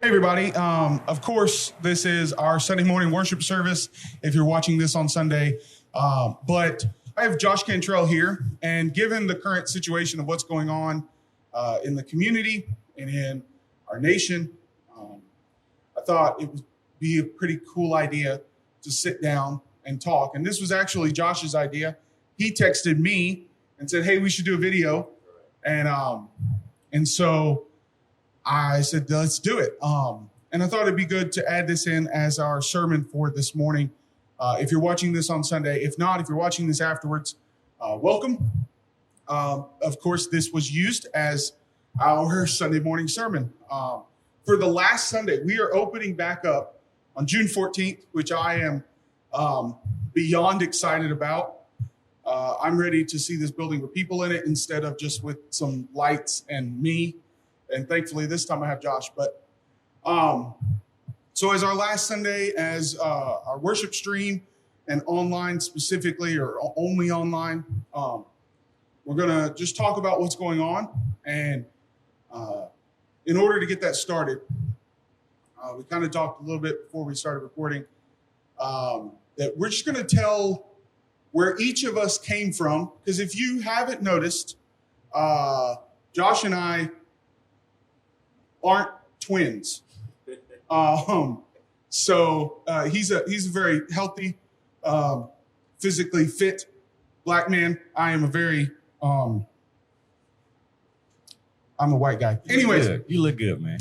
Hey, everybody. Of course, this is our Sunday morning worship service if you're watching this on Sunday. But I have Josh Cantrell here, and given the current situation of what's going on in the community and in our nation, I thought it would be a pretty cool idea to sit down and talk. And this was actually Josh's idea. He texted me and said, "Hey, we should do a video." And so I said, let's do it. And I thought it'd be good to add this in as our sermon for this morning. If you're watching this on Sunday, if not, if you're watching this afterwards, welcome. Of course, this was used as our Sunday morning sermon. For the last Sunday, we are opening back up on June 14th, which I am beyond excited about. I'm ready to see this building with people in it instead of just with some lights and me. And thankfully, this time I have Josh. But so as our last Sunday, as our worship stream and online specifically, or only online, we're going to just talk about what's going on. And in order to get that started, we kind of talked a little bit before we started recording that we're just going to tell where each of us came from. Because if you haven't noticed, Josh and I aren't twins. So he's a very healthy, physically fit black man. I am a very I'm a white guy. Anyways, you look good, man.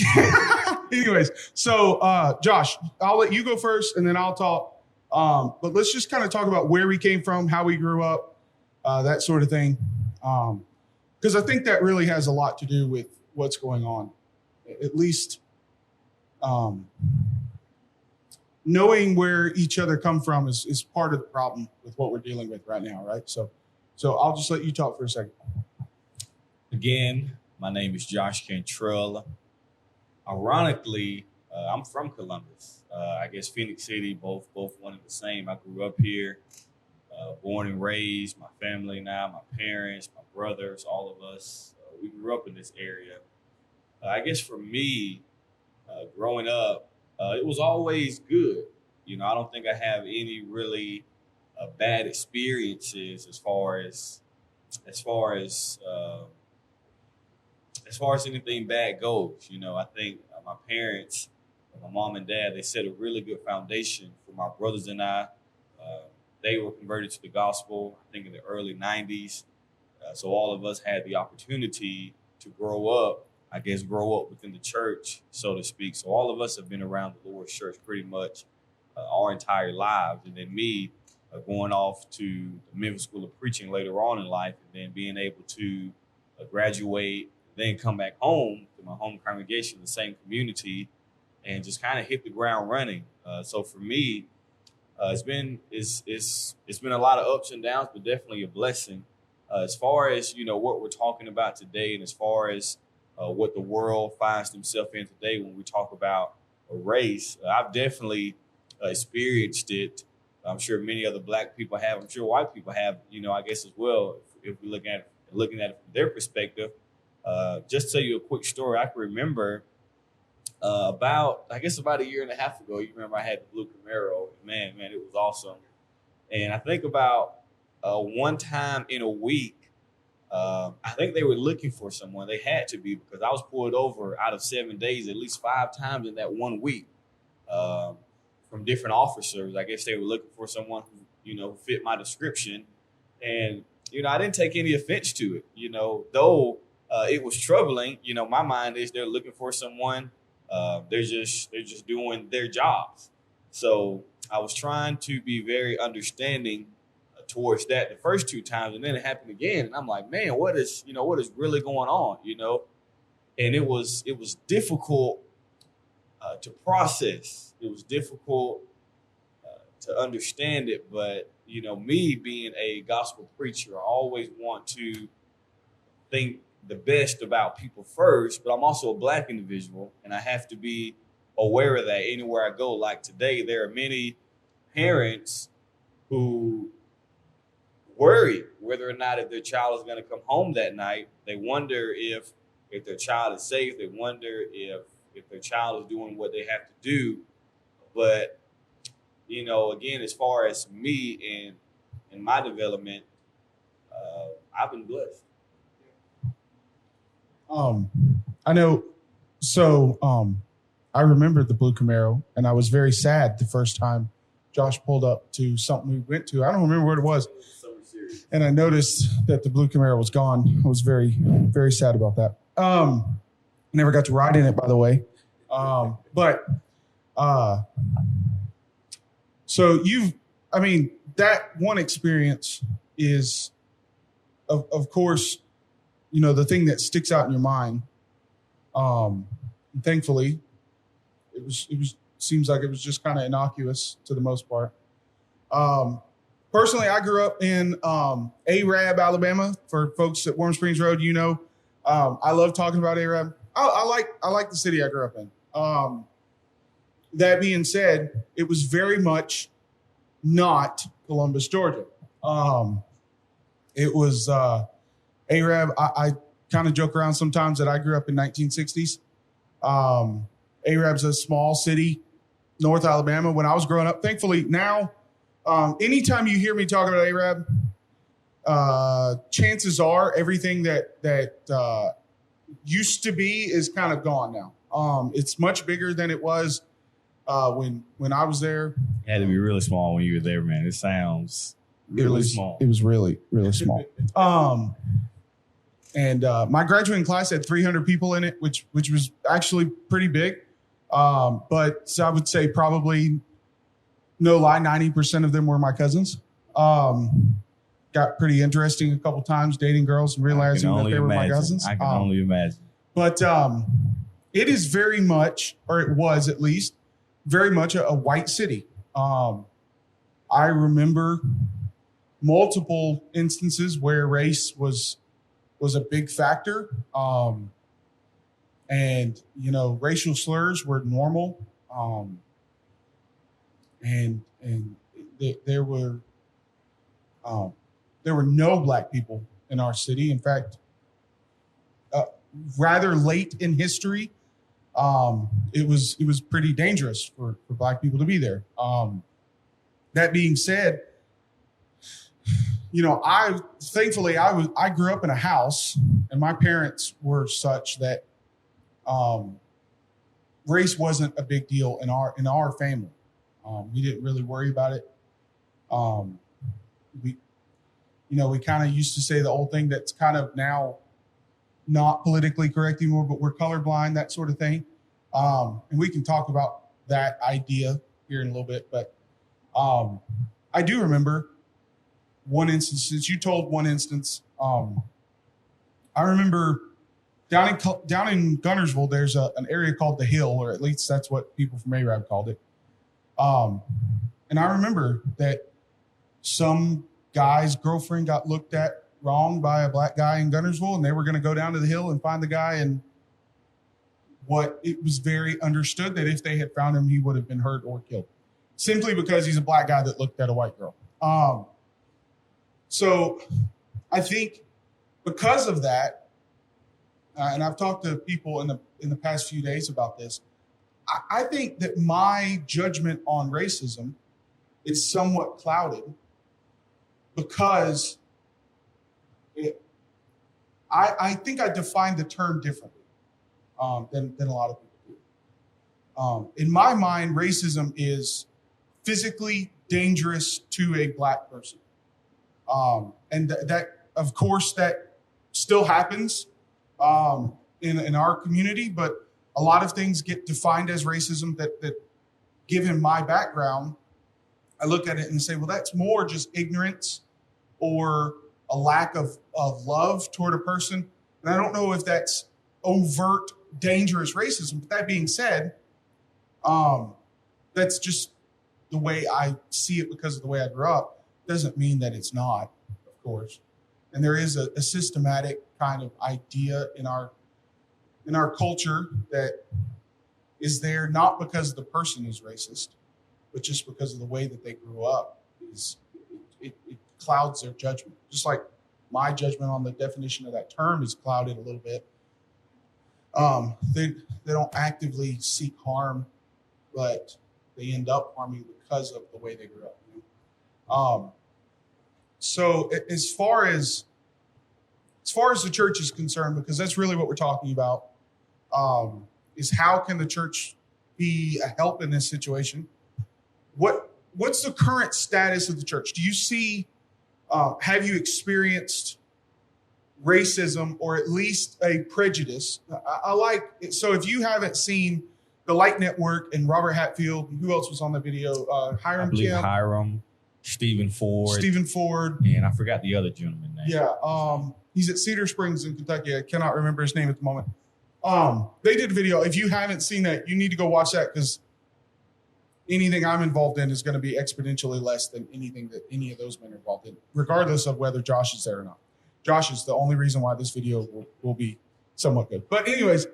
Anyways, so Josh, I'll let you go first, and then I'll talk. But let's just kind of talk about where we came from, how we grew up, that sort of thing, because I think that really has a lot to do with what's going on. At least knowing where each other come from is part of the problem with what we're dealing with right now, right? So I'll just let you talk for a second. Again, my name is Josh Cantrell. Ironically, I'm from Columbus. I guess Phoenix City, both one and the same. I grew up here, born and raised. My family now, my parents, my brothers, all of us, we grew up in this area. I guess for me, growing up, it was always good. You know, I don't think I have any really bad experiences as far as anything bad goes. You know, I think my parents, my mom and dad, they set a really good foundation for my brothers and I. They were converted to the gospel, I think, in the early 90s. So all of us had the opportunity to grow up within the church, so to speak. So all of us have been around the Lord's church pretty much our entire lives. And then me going off to the Memphis School of Preaching later on in life, and then being able to graduate, then come back home to my home congregation, the same community, and just kind of hit the ground running. So for me, it's been a lot of ups and downs, but definitely a blessing. As far as, you know, what we're talking about today, and as far as what the world finds themselves in today when we talk about a race, I've definitely experienced it. I'm sure many other black people have. I'm sure white people have, you know, I guess as well, if we looking at it from their perspective. Just to tell you a quick story, I can remember about a year and a half ago, you remember I had the blue Camaro. Man, it was awesome. And I think about one time in a week, I think they were looking for someone. They had to be, because I was pulled over out of 7 days, at least 5 times in that 1 week, from different officers. I guess they were looking for someone who, you know, fit my description. And, you know, I didn't take any offense to it, you know, though it was troubling. You know, my mind is they're looking for someone. They're just doing their jobs. So I was trying to be very understanding towards that the first 2 times, and then it happened again, and I'm like, man, what is really going on, you know? And it was difficult to process. It was difficult to understand it, but, you know, me being a gospel preacher, I always want to think the best about people first, but I'm also a black individual, and I have to be aware of that anywhere I go. Like today, there are many parents who worry whether or not if their child is going to come home that night. They wonder if their child is safe. They wonder if if their child is doing what they have to do. But, again, as far as me and my development, I've been blessed. I know. So, I remembered the blue Camaro, and I was very sad the first time Josh pulled up to something we went to. I don't remember what it was. And I noticed that the blue Camaro was gone. I was very, very sad about that. Never got to ride in it, by the way. So that one experience is, of course, the thing that sticks out in your mind. Thankfully, it was seems like it was just kind of innocuous to the most part. Personally, I grew up in Arab, Alabama. For folks at Warm Springs Road, I love talking about Arab. I like the city I grew up in. That being said, it was very much not Columbus, Georgia. It was Arab. I kind of joke around sometimes that I grew up in 1960s. Arab's a small city, North Alabama. When I was growing up, thankfully now, anytime you hear me talk about Arab, chances are everything that used to be is kind of gone now. It's much bigger than it was when I was there. It had to be really small when you were there, man. It sounds really small. It was really, really small. And my graduating class had 300 people in it, which was actually pretty big. But I would say probably, no lie, 90% of them were my cousins. Got pretty interesting a couple times dating girls and realizing that they were my cousins. I can only imagine. But it is very much, or it was at least, very much a white city. I remember multiple instances where race was a big factor. And, racial slurs were normal. And there were no black people in our city. In fact, rather late in history, it was pretty dangerous for black people to be there. That being said, thankfully I grew up in a house, and my parents were such that race wasn't a big deal in our family. We didn't really worry about it. We kind of used to say the old thing that's kind of now not politically correct anymore, but we're colorblind, that sort of thing. And we can talk about that idea here in a little bit, but I do remember one instance, since you told one instance. I remember down in Gunnersville, there's an area called the Hill, or at least that's what people from Arab called it. And I remember that some guy's girlfriend got looked at wrong by a black guy in Gunnersville, and they were going to go down to the Hill and find the guy. And it was very understood that if they had found him, he would have been hurt or killed, simply because he's a black guy that looked at a white girl. So I think because of that, and I've talked to people in the past few days about this, I think that my judgment on racism is somewhat clouded because I think I define the term differently than a lot of people do. In my mind, racism is physically dangerous to a black person. And that, of course, that still happens in our community, but a lot of things get defined as racism that given my background, I look at it and say, well, that's more just ignorance or a lack of love toward a person. And I don't know if that's overt, dangerous racism. But that being said, that's just the way I see it because of the way I grew up. Doesn't mean that it's not, of course. And there is a systematic kind of idea in our culture that is there not because the person is racist, but just because of the way that they grew up. It clouds their judgment. Just like my judgment on the definition of that term is clouded a little bit. They don't actively seek harm, but they end up harming because of the way they grew up. So as far as the church is concerned, because that's really what we're talking about, is how can the church be a help in this situation? What's the current status of the church? Do you see? Have you experienced racism or at least a prejudice? I like it. So if you haven't seen the Light Network and Robert Hatfield, who else was on the video? Hiram I believe Kim, Hiram, Stephen Ford, and I forgot the other gentleman's name. Yeah, he's at Cedar Springs in Kentucky. I cannot remember his name at the moment. They did a video. If you haven't seen that, you need to go watch that, because anything I'm involved in is going to be exponentially less than anything that any of those men are involved in, regardless of whether Josh is there or not. Josh is the only reason why this video will be somewhat good. But anyways,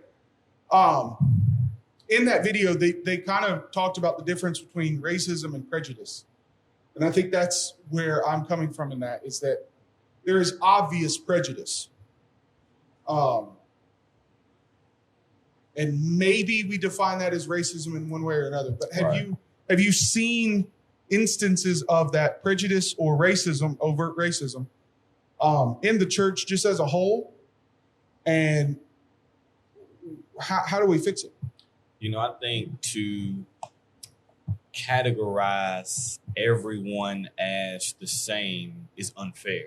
in that video, they kind of talked about the difference between racism and prejudice. And I think that's where I'm coming from in that, is that there is obvious prejudice. And maybe we define that as racism in one way or another. But have you seen instances of that prejudice or racism, overt racism, in the church just as a whole? And how do we fix it? I think to categorize everyone as the same is unfair.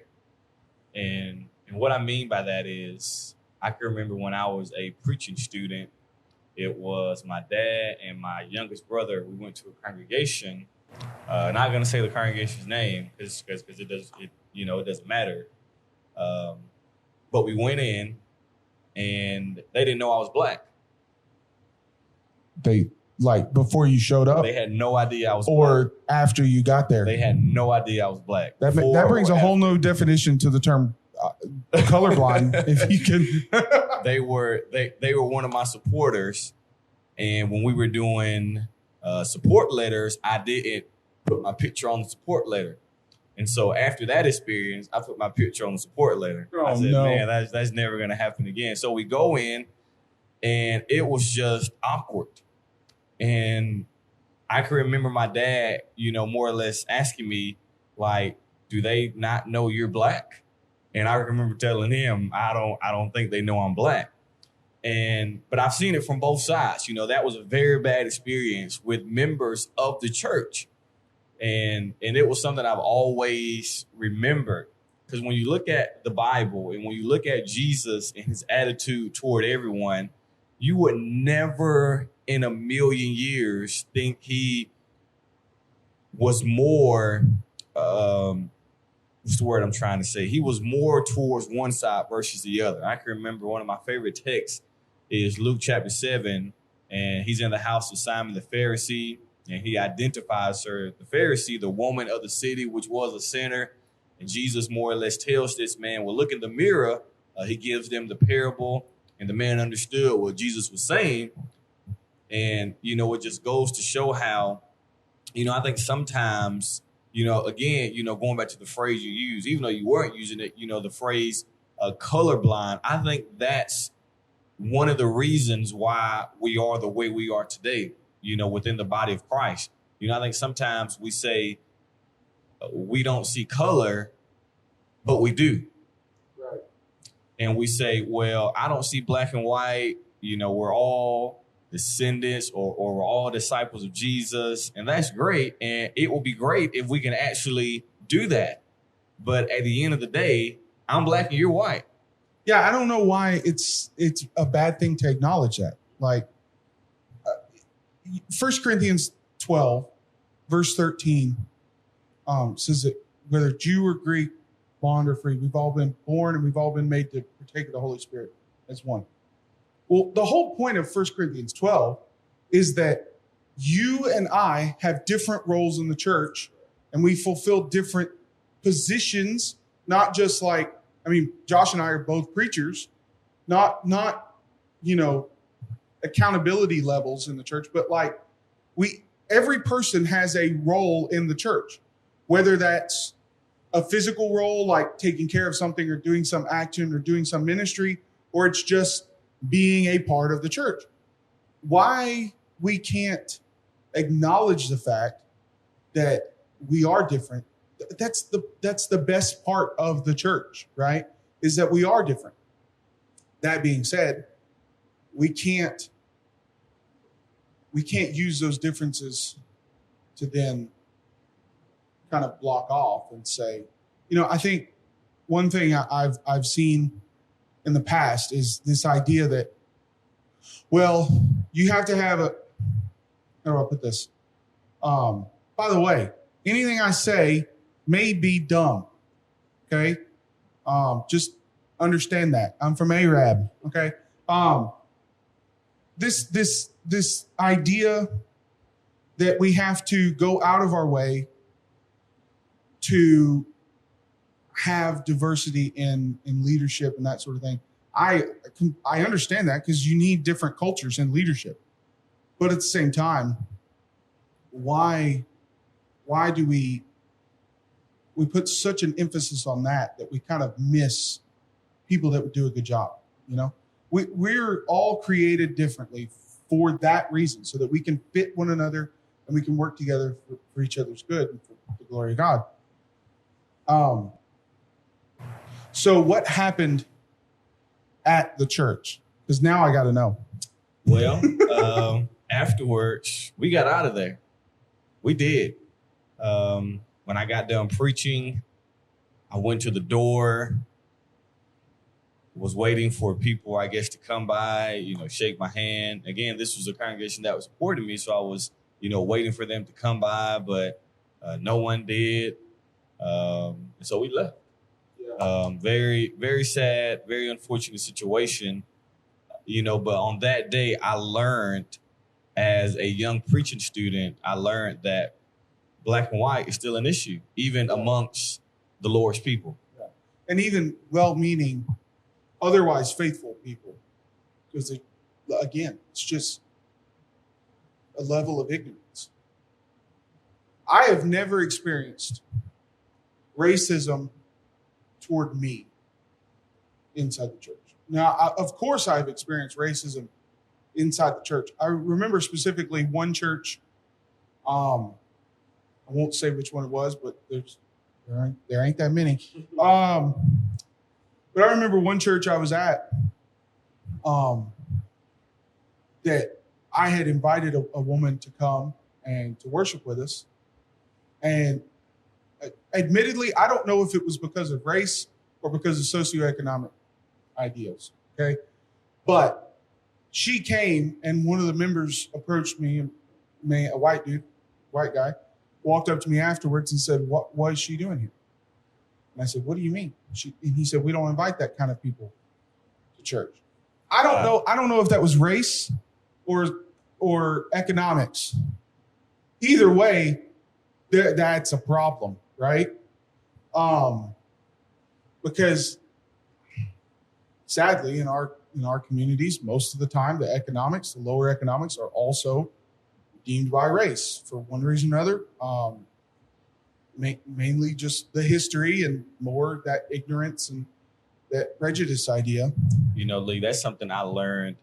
And what I mean by that is, I can remember when I was a preaching student, it was my dad and my youngest brother. We went to a congregation. Not going to say the congregation's name because it doesn't matter. But we went in, and they didn't know I was black. They, like, before you showed up? They had no idea I was or black. After you got there? They had no idea I was black. That brings a whole new definition to the term colorblind. If you can. They were one of my supporters, and when we were doing support letters, I didn't put my picture on the support letter. And so after that experience, I put my picture on the support letter. I said, man, that's never going to happen again. So we go in, and it was just awkward. And I can remember my dad, more or less asking me, like, do they not know you're black? And I remember telling him, I don't think they know I'm black. But I've seen it from both sides. That was a very bad experience with members of the church. And it was something I've always remembered, because when you look at the Bible and when you look at Jesus and his attitude toward everyone, you would never in a million years think he was more, what's the word I'm trying to say? He was more towards one side versus the other. I can remember one of my favorite texts is Luke chapter 7, and he's in the house of Simon the Pharisee, and he identifies her, the Pharisee, the woman of the city, which was a sinner. And Jesus more or less tells this man, well, look in the mirror. He gives them the parable, and the man understood what Jesus was saying. And, it just goes to show how, I think sometimes, again, going back to the phrase you use, even though you weren't using it, the phrase colorblind, I think that's one of the reasons why we are the way we are today, within the body of Christ. I think sometimes we say we don't see color, but we do. Right. And we say, well, I don't see black and white. We're all descendants or we're all disciples of Jesus. And that's great. And it will be great if we can actually do that. But at the end of the day, I'm black and you're white. Yeah, I don't know why it's a bad thing to acknowledge that. Like, 1 Corinthians 12, verse 13, says that whether Jew or Greek, bond or free, we've all been born and we've all been made to partake of the Holy Spirit as one. Well, the whole point of 1 Corinthians 12 is that you and I have different roles in the church, and we fulfill different positions, not just like, Josh and I are both preachers, not accountability levels in the church, but like every person has a role in the church, whether that's a physical role, like taking care of something or doing some action or doing some ministry, or it's just being a part of the church. Why we can't acknowledge the fact that we are different. That's the best part of the church, right? Is that we are different. That being said, we can't use those differences to then kind of block off and say, I think one thing I've seen in the past is this idea that, well, you have to have how do I put this? By the way, anything I say may be dumb. Okay. Just understand that. I'm from Arab. Okay. This idea that we have to go out of our way to have diversity in leadership and that sort of thing. I understand that because you need different cultures in leadership. But at the same time, why do we put such an emphasis on that we kind of miss people that would do a good job? We're all created differently for that reason, so that we can fit one another and we can work together for each other's good and for the glory of God. So what happened at the church? Because now I got to know. Well, afterwards, we got out of there. We did. When I got done preaching, I went to the door, was waiting for people, I guess, to come by, shake my hand. Again, this was a congregation that was supporting me, so I was, waiting for them to come by, but no one did. And so we left. Yeah. Very, very sad, very unfortunate situation, but on that day, I learned as a young preaching student, I learned that black and white is still an issue, even amongst the Lord's people. Yeah. And even well-meaning, otherwise faithful people. Because, again, it's just a level of ignorance. I have never experienced racism toward me inside the church. Now, of course, I've experienced racism inside the church. I remember specifically one church. I won't say which one it was, but there ain't that many. But I remember one church I was at that I had invited a woman to come and to worship with us. And admittedly, I don't know if it was because of race or because of socioeconomic ideals, okay? But she came, and one of the members approached me, a white guy, walked up to me afterwards and said, what is she doing here? And I said, what do you mean? And he said, we don't invite that kind of people to church. I don't know if that was race or economics. Either way, that's a problem, right? Because sadly, in our communities, most of the time, the lower economics are also deemed by race for one reason or another. Mainly just the history and more that ignorance and that prejudice idea. Lee, that's something I learned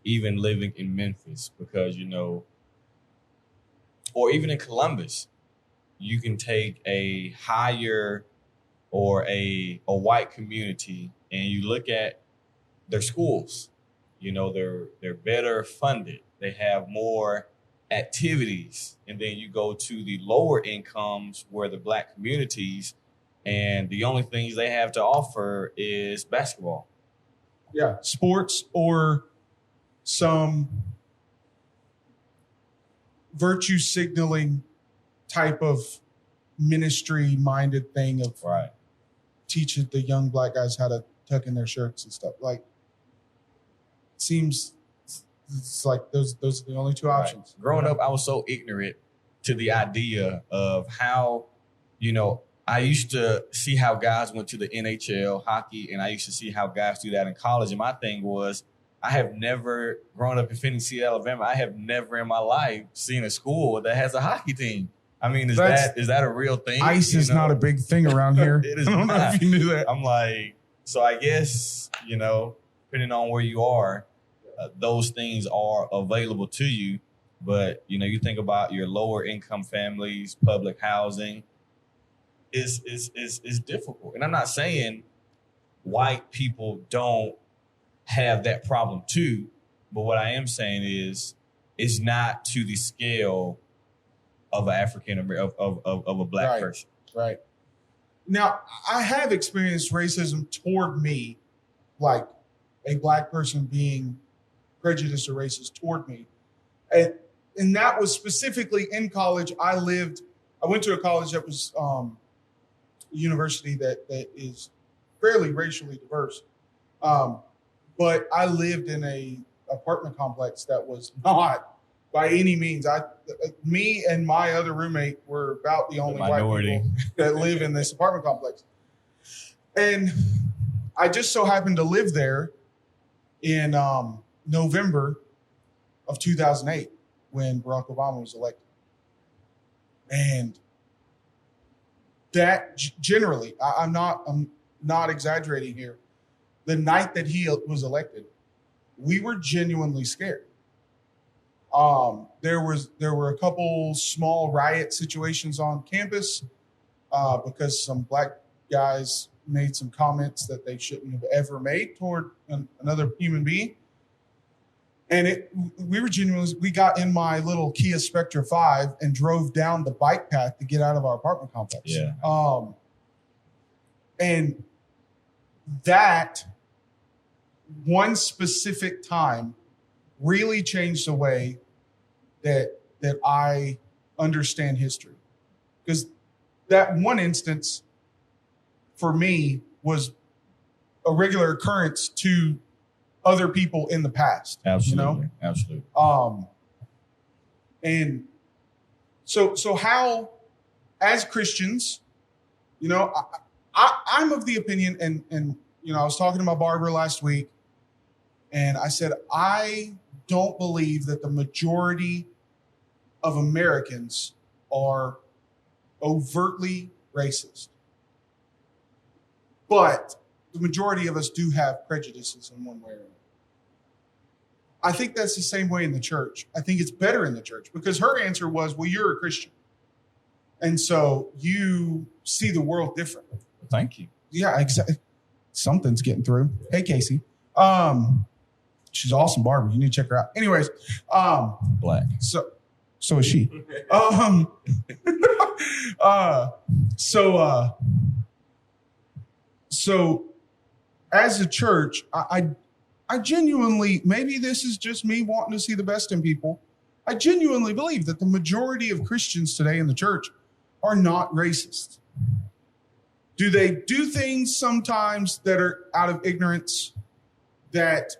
even living in Memphis, because, or even in Columbus, you can take a higher or a white community and you look at their schools. They're better funded. They have more activities. And then you go to the lower incomes where the black communities, and the only things they have to offer is basketball. Yeah, sports or some virtue signaling type of ministry minded thing of right. Teaching the young black guys how to tuck in their shirts and stuff. Like, it seems it's like those are the only two options. Right. Growing up, I was so ignorant to the idea of how, I used to see how guys went to the NHL hockey, and I used to see how guys do that in college. And my thing was, I have never, growing up in Phoenix City, Alabama, I have never in my life seen a school that has a hockey team. I mean, is that a real thing? Ice is not a big thing around here. It is I don't know if you knew that. I'm like, so I guess, depending on where you are, those things are available to you. But, you know, you think about your lower income families, public housing is difficult. And I'm not saying white people don't have that problem too, but what I am saying is it's not to the scale of an African of a black person. Right. Now, I have experienced racism toward me, like a black person being prejudiced or racist toward me. And that was specifically in college. I went to a college that was a university that is fairly racially diverse. But I lived in a apartment complex that was not by any means. Me and my other roommate were about the only white people that live in this apartment complex. And I just so happened to live there in November of 2008 when Barack Obama was elected. And that generally, I'm not exaggerating here. The night that he was elected, we were genuinely scared. There were a couple small riot situations on campus because some black guys made some comments that they shouldn't have ever made toward another human being. And we got in my little Kia Spectra 5 and drove down the bike path to get out of our apartment complex. Yeah. And that one specific time really changed the way that I understand history. Because that one instance for me was a regular occurrence to other people in the past. Absolutely. You know? Absolutely. And so how, as Christians, you know, I'm of the opinion, and you know, I was talking to my barber last week, and I said, I don't believe that the majority of Americans are overtly racist. But the majority of us do have prejudices in one way or another. I think that's the same way in the church. I think it's better in the church because her answer was, well, you're a Christian. And so you see the world differently. Thank you. Yeah, exactly. Something's getting through. Hey, Casey. She's awesome barber. You need to check her out. Anyways, Black. So is she. So as a church, I genuinely, maybe this is just me wanting to see the best in people. I genuinely believe that the majority of Christians today in the church are not racist. Do they do things sometimes that are out of ignorance that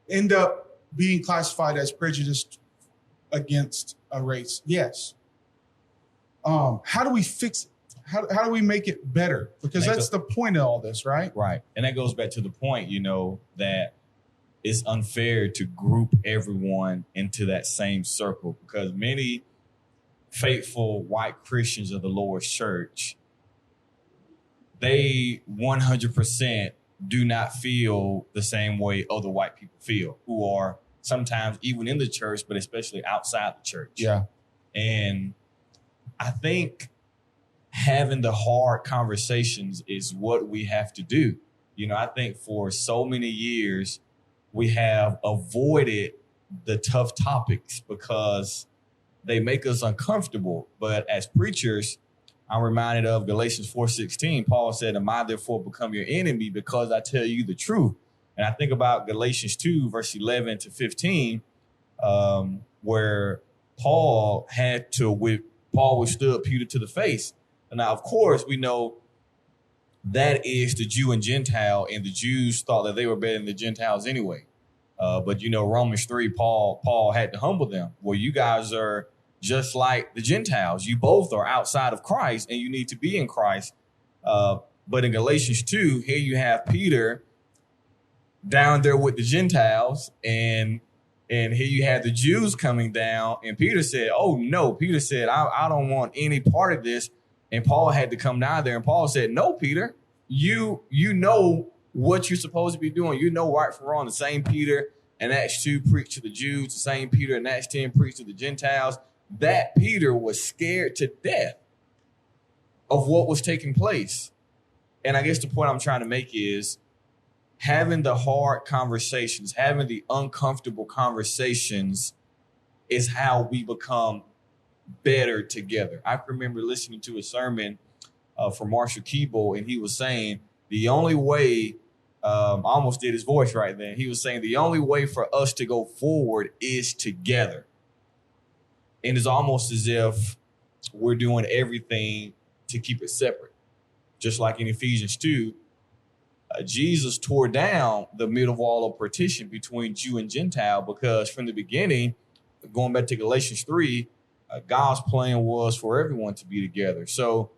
end up being classified as prejudiced against a race? Yes. How do we fix it? How do we make it better? Because that's the point of all this, right? Right. And that goes back to the point, you know, that it's unfair to group everyone into that same circle because many faithful white Christians of the Lord's church, they 100% do not feel the same way other white people feel who are sometimes even in the church, but especially outside the church. Yeah. And I think having the hard conversations is what we have to do. You know, I think for so many years, we have avoided the tough topics because they make us uncomfortable. But as preachers, I'm reminded of Galatians 4:16. Paul said, "Am I therefore become your enemy because I tell you the truth?" And I think about Galatians 2, verse 11 to 15, where Paul withstood Peter to the face. And now, of course, we know that is the Jew and Gentile, and the Jews thought that they were better than the Gentiles anyway. But, you know, Romans 3, Paul had to humble them. Well, you guys are just like the Gentiles. You both are outside of Christ, and you need to be in Christ. But in Galatians 2, here you have Peter down there with the Gentiles, and here you have the Jews coming down, and Peter said, oh, no. Peter said, I don't want any part of this. And Paul had to come down there, and Paul said, no, Peter, you know what you're supposed to be doing. You know right from wrong. The same Peter in Acts 2 preached to the Jews, the same Peter in Acts 10 preached to the Gentiles. That Peter was scared to death of what was taking place. And I guess the point I'm trying to make is having the hard conversations, having the uncomfortable conversations is how we become better together. I remember listening to a sermon from Marshall Keeble, and he was saying the only way, I almost did his voice right then. He was saying the only way for us to go forward is together. And it's almost as if we're doing everything to keep it separate. Just like in Ephesians 2, Jesus tore down the middle wall of partition between Jew and Gentile, because from the beginning, going back to Galatians 3, God's plan was for everyone to be together. So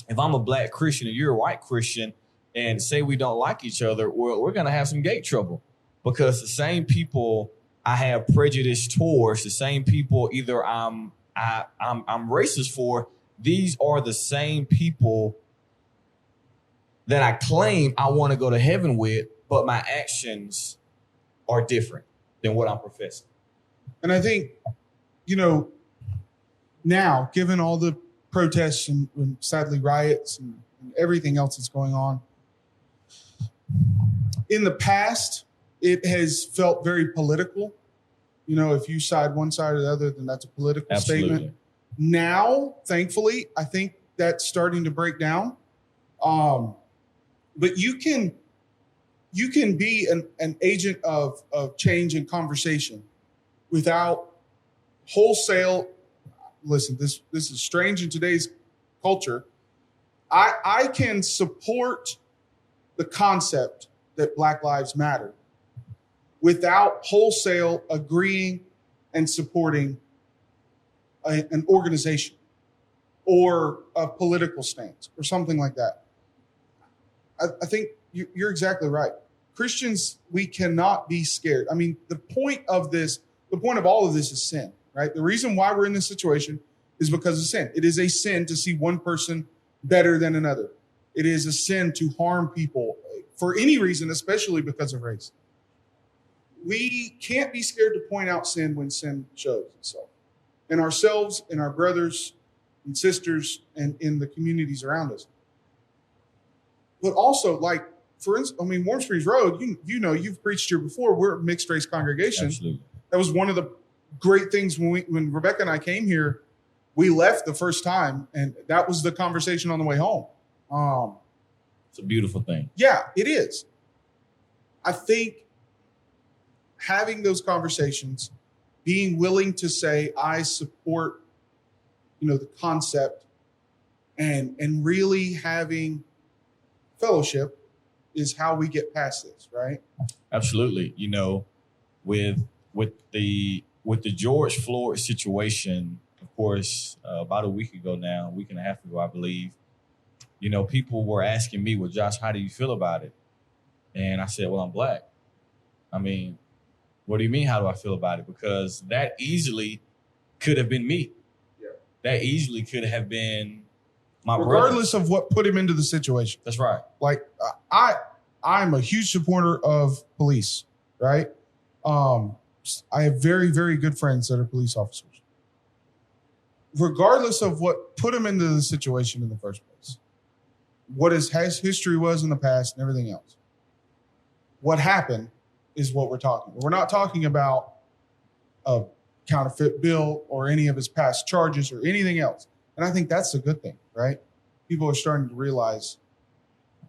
if I'm a black Christian and you're a white Christian and say we don't like each other, we're going to have some gate trouble, because the same people I have prejudice towards, the same people either I'm racist for, these are the same people that I claim I want to go to heaven with, but my actions are different than what I'm professing. And I think, now, given all the protests and sadly riots and everything else that's going on, in the past, it has felt very political. If you side one side or the other, then that's a political statement. Now, thankfully, I think that's starting to break down. But you can be an agent of change and conversation without wholesale. Listen, this is strange in today's culture. I can support the concept that Black Lives Matter without wholesale agreeing and supporting an organization or a political stance or something like that. I think you're exactly right. Christians, we cannot be scared. I mean, the point of all of this is sin, right? The reason why we're in this situation is because of sin. It is a sin to see one person better than another. It is a sin to harm people for any reason, especially because of race. We can't be scared to point out sin when sin shows itself in ourselves, in our brothers and sisters, and in the communities around us. But also, like, for instance, Warm Springs Road, you've preached here before. We're a mixed race congregation. Absolutely. That was one of the great things when Rebecca and I came here. We left the first time, and that was the conversation on the way home. It's a beautiful thing. Yeah, it is. I think having those conversations, being willing to say, I support, the concept, and really having fellowship is how we get past this, right? Absolutely. With the George Floyd situation, of course, about a week and a half ago, I believe, people were asking me, well, Josh, how do you feel about it? And I said, well, I'm Black. I mean, what do you mean, how do I feel about it? Because that easily could have been me. Yeah. That easily could have been my brother. Regardless of what put him into the situation. That's right. Like, I'm a huge supporter of police, right? I have very, very good friends that are police officers. Regardless of what put him into the situation in the first place, what his history was in the past and everything else, what happened is what we're talking about. We're not talking about a counterfeit bill or any of his past charges or anything else. And I think that's a good thing, right? People are starting to realize,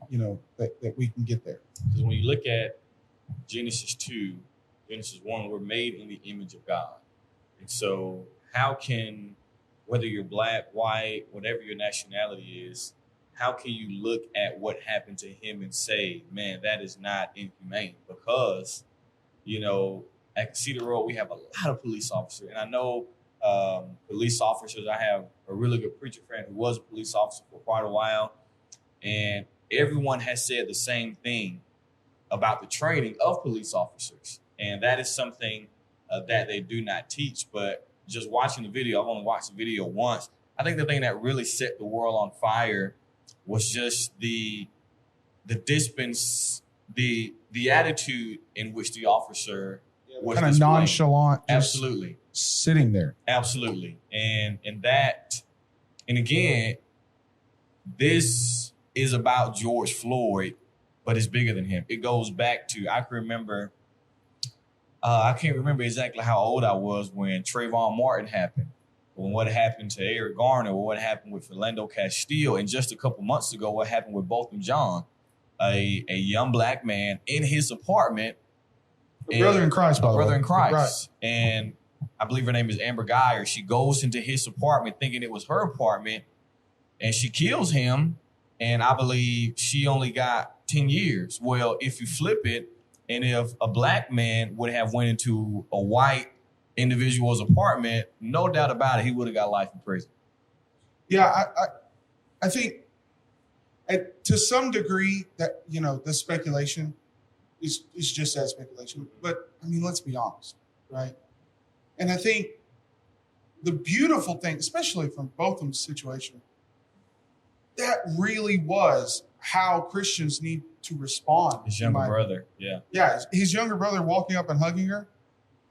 that we can get there. Because when you look at Genesis 2, Genesis 1, we're made in the image of God. And so how can, whether you're Black, white, whatever your nationality is, how can you look at what happened to him and say, man, that is not inhumane? Because, at Cusseta Road, we have a lot of police officers. And I know police officers. I have a really good preacher friend who was a police officer for quite a while. And everyone has said the same thing about the training of police officers. And that is something that they do not teach. But just watching the video, I've only watched the video once. I think the thing that really set the world on fire was just the attitude in which the officer was kind of displayed. nonchalant, just Absolutely. sitting there. Absolutely. And again, this is about George Floyd, but it's bigger than him. It goes back to, I can't remember exactly how old I was when Trayvon Martin happened, when what happened to Eric Garner, or what happened with Philando Castile, and just a couple months ago, what happened with Botham Jean, a young black man in his apartment. A brother in Christ, by the way. Brother in Christ. Right. And I believe her name is Amber Geyer. She goes into his apartment thinking it was her apartment, and she kills him. And I believe she only got 10 years. Well, if you flip it, and if a black man would have went into a white individual's apartment, no doubt about it, he would have got life in prison. Yeah, I think to some degree that, the speculation is just that speculation. But I mean, let's be honest, right? And I think the beautiful thing, especially from Botham's situation, that really was how Christians need to respond. His younger brother, yeah. Yeah, his younger brother walking up and hugging her,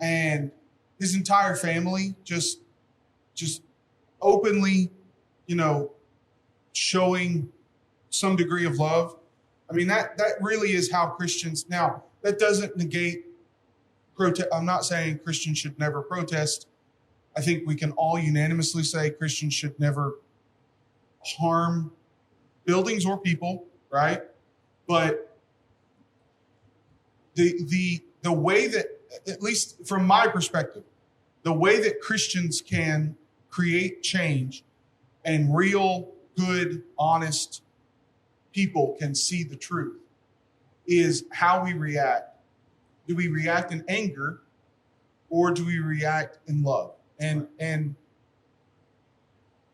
and his entire family just openly, showing some degree of love. I mean, that really is how Christians. Now, that doesn't negate protest. I'm not saying Christians should never protest. I think we can all unanimously say Christians should never harm buildings or people, right? But the way that, at least from my perspective, the way that Christians can create change and real, good, honest people can see the truth is how we react. Do we react in anger, or do we react in love? And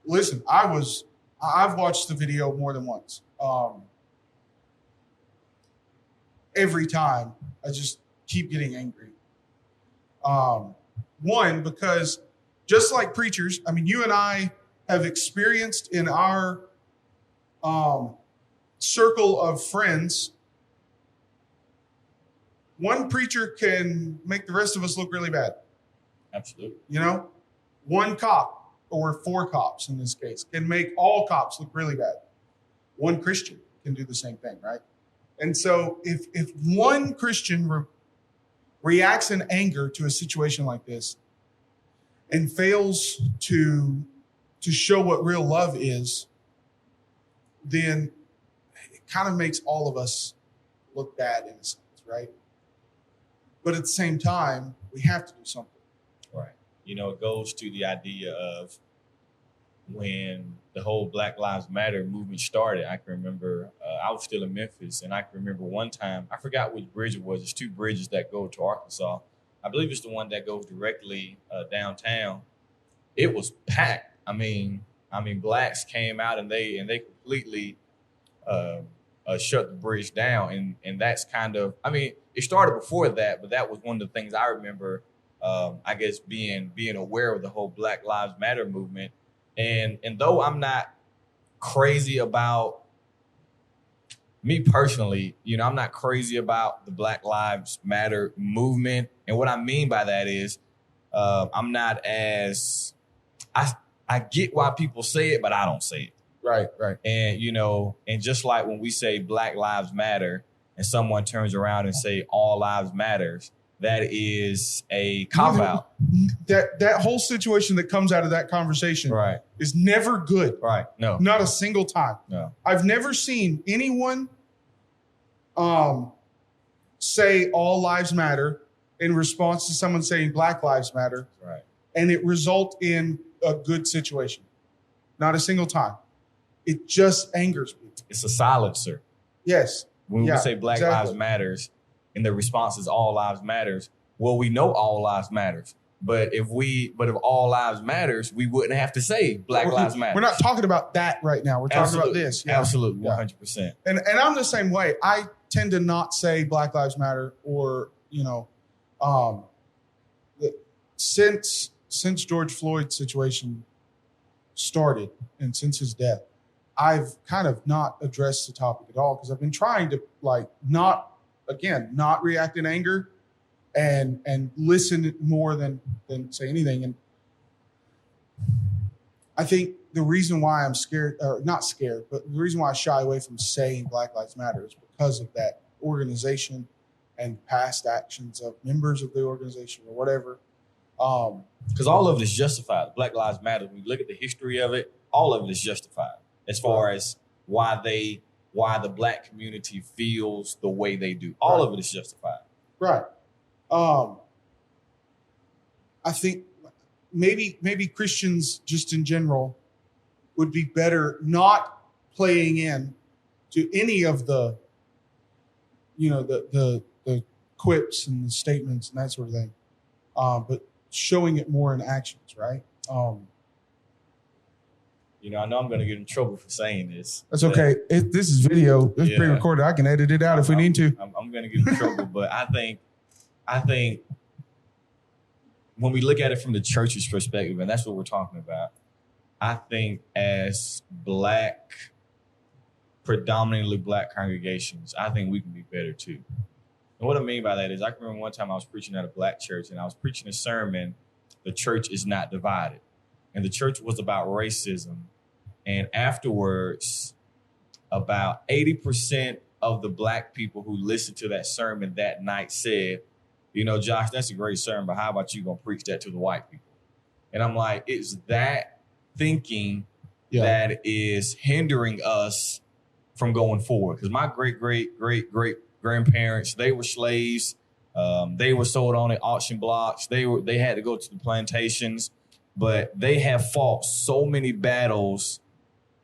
listen, I've watched the video more than once. Every time I just keep getting angry. One, because just like preachers, I mean, you and I have experienced in our circle of friends, one preacher can make the rest of us look really bad. Absolutely. One cop, or 4 cops in this case, can make all cops look really bad. One Christian can do the same thing, right? And so if one Christian reacts in anger to a situation like this and fails to show what real love is, then it kind of makes all of us look bad in a sense, right? But at the same time, we have to do something. Right. It goes to the idea of when the whole Black Lives Matter movement started. I can remember I was still in Memphis, and I can remember one time, I forgot which bridge it was. There's 2 bridges that go to Arkansas. I believe it's the one that goes directly downtown. It was packed. I mean, blacks came out and they completely shut the bridge down, and that's kind of, I mean, it started before that, but that was one of the things I remember. I guess being aware of the whole Black Lives Matter movement, and though I'm not crazy about, me personally, I'm not crazy about the Black Lives Matter movement, and what I mean by that is, I'm not as, I get why people say it, but I don't say it. Right. And, and just like when we say Black Lives Matter and someone turns around and say all lives matters, that is a cop-out. That whole situation that comes out of that conversation is never good. Right. No. Not a single time. No. I've never seen anyone say all lives matter in response to someone saying Black Lives Matter. Right. And it result in a good situation. Not a single time. It just angers me. It's a silencer. Yes. When we say Black Lives Matters and the response is all lives matters, well, we know all lives matters. But if all lives matters, we wouldn't have to say Black Lives Matter. We're not talking about that right now. We're talking about this. Yeah. Absolutely. 100%. And I'm the same way. I tend to not say Black Lives Matter or, since George Floyd's situation started and since his death, I've kind of not addressed the topic at all because I've been trying to not react in anger and listen more than say anything. And I think the reason why I'm scared, or not scared, but the reason why I shy away from saying Black Lives Matter is because of that organization and past actions of members of the organization or whatever. Because all of it is justified. Black Lives Matter. When you look at the history of it, all of it is justified as far as why the Black community feels the way they do. All of it is justified. Right. I think maybe Christians just in general would be better not playing in to any of the, the quips and the statements and that sort of thing, but showing it more in actions, right? I know I'm going to get in trouble for saying this. That's okay. This is video. It's pre-recorded. I can edit it out if we need to. I'm going to get in trouble, but I think when we look at it from the church's perspective, and that's what we're talking about, I think as predominantly Black congregations, I think we can be better too. And what I mean by that is I can remember one time I was preaching at a Black church and I was preaching a sermon, "The Church is Not Divided." And the church was about racism. And afterwards, about 80% of the Black people who listened to that sermon that night said, "Josh, that's a great sermon, but how about you going to preach that to the white people?" And I'm like, it's that thinking that is hindering us from going forward. Because my great-great-great-great-grandparents, they were slaves. They were sold on at auction blocks. They had to go to the plantations. But they have fought so many battles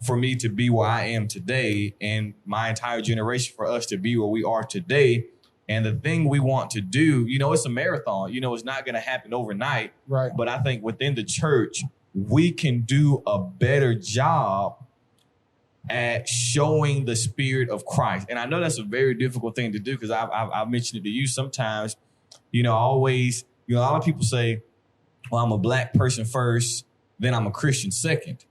for me to be where I am today, and my entire generation for us to be where we are today. And the thing we want to do, it's a marathon. It's not going to happen overnight. Right. But I think within the church, we can do a better job at showing the spirit of Christ. And I know that's a very difficult thing to do because I've mentioned it to you sometimes. A lot of people say, well, I'm a Black person first, then I'm a Christian second.